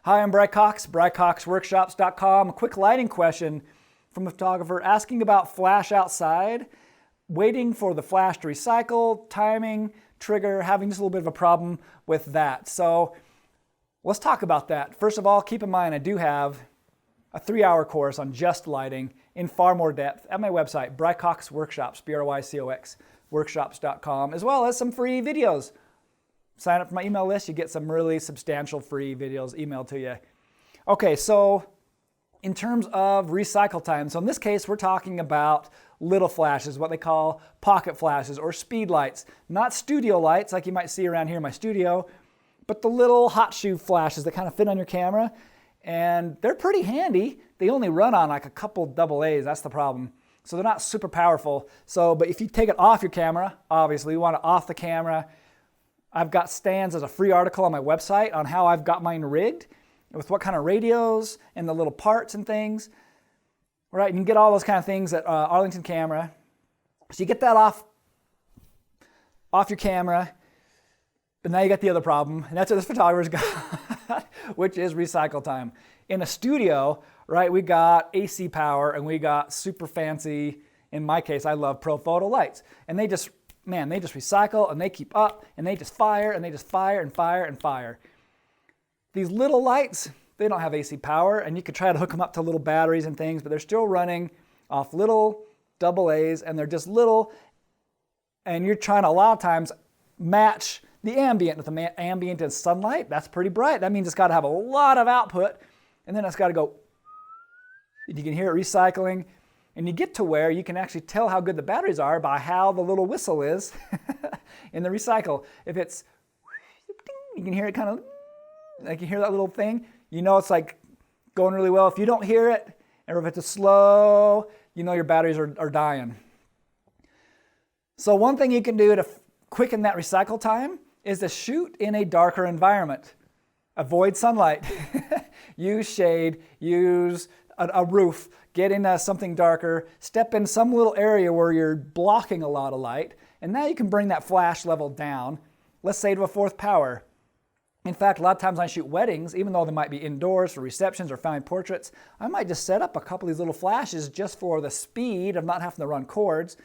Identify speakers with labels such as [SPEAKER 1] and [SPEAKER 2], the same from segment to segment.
[SPEAKER 1] Hi, I'm Bry Cox, BryCoxWORKSHOPS.com. A quick lighting question from a photographer asking about flash outside, waiting for the flash to recycle, timing, trigger, having just a little bit of a problem with that. So let's talk about that. First of all, keep in mind I do have a 3-hour course on just lighting in far more depth at my website, Bry Cox Workshops, BryCox Workshops.com, as well as some free videos. Sign up for my email list, you get some really substantial free videos emailed to you. Okay, so in terms of recycle time, so in this case we're talking about little flashes, what they call pocket flashes or speed lights. Not studio lights like you might see around here in my studio, but the little hot shoe flashes that kind of fit on your camera. And they're pretty handy. They only run on like a couple AA's, that's the problem. So they're not super powerful. But if you take it off your camera, obviously you want it off the camera. I've got stands as a free article on my website on how I've got mine rigged with what kind of radios and the little parts and things. Right, you can get all those kind of things at Arlington Camera. So you get that off your camera, but now you got the other problem, and that's what this photographer's got, which is recycle time. In a studio, right, we got AC power and we got super fancy, in my case, I love Pro Photo lights. And they just recycle and they keep up and they just fire and they just fire and fire and fire. These little lights, they don't have AC power, and you could try to hook them up to little batteries and things, but they're still running off little AA's, and they're just little, and you're trying to a lot of times match the ambient with the ambient and sunlight. That's pretty bright. That means it's got to have a lot of output, and then it's got to go, you can hear it recycling. And you get to where you can actually tell how good the batteries are by how the little whistle is in the recycle. If it's, you can hear it kind of, like you hear that little thing, you know it's like going really well. If you don't hear it, or if it's slow, you know your batteries are dying. So one thing you can do to quicken that recycle time is to shoot in a darker environment. Avoid sunlight. Use shade, use a roof. Get in something darker, step in some little area where you're blocking a lot of light, and now you can bring that flash level down, let's say to a 4th power. In fact, a lot of times I shoot weddings, even though they might be indoors for receptions or family portraits, I might just set up a couple of these little flashes just for the speed of not having to run cords,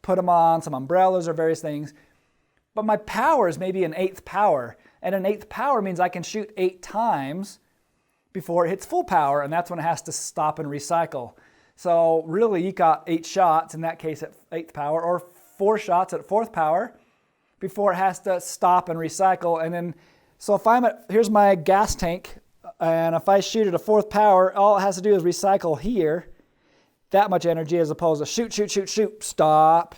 [SPEAKER 1] put them on some umbrellas or various things. But my power is maybe an 8th power, and an 8th power means I can shoot 8 times before it hits full power, and that's when it has to stop and recycle. So really you got 8 shots, in that case at 8th power, or 4 shots at 4th power before it has to stop and recycle. And then, so if here's my gas tank, and if I shoot at a 4th power, all it has to do is recycle here, that much energy, as opposed to shoot, shoot, shoot, shoot, stop,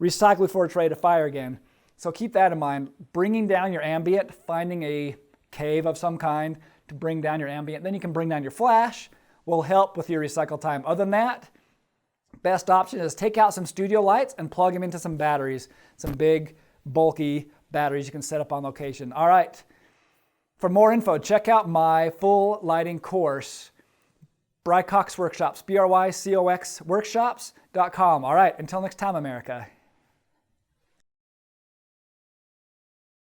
[SPEAKER 1] recycle before it's ready to fire again. So keep that in mind. Bringing down your ambient, finding a cave of some kind to bring down your ambient. Then you can bring down your flash, will help with your recycle time. Other than that, best option is take out some studio lights and plug them into some batteries, some big, bulky batteries you can set up on location. All right, for more info, check out my full lighting course, Bry Cox Workshops, BryCox Workshops.com. All right, until next time, America.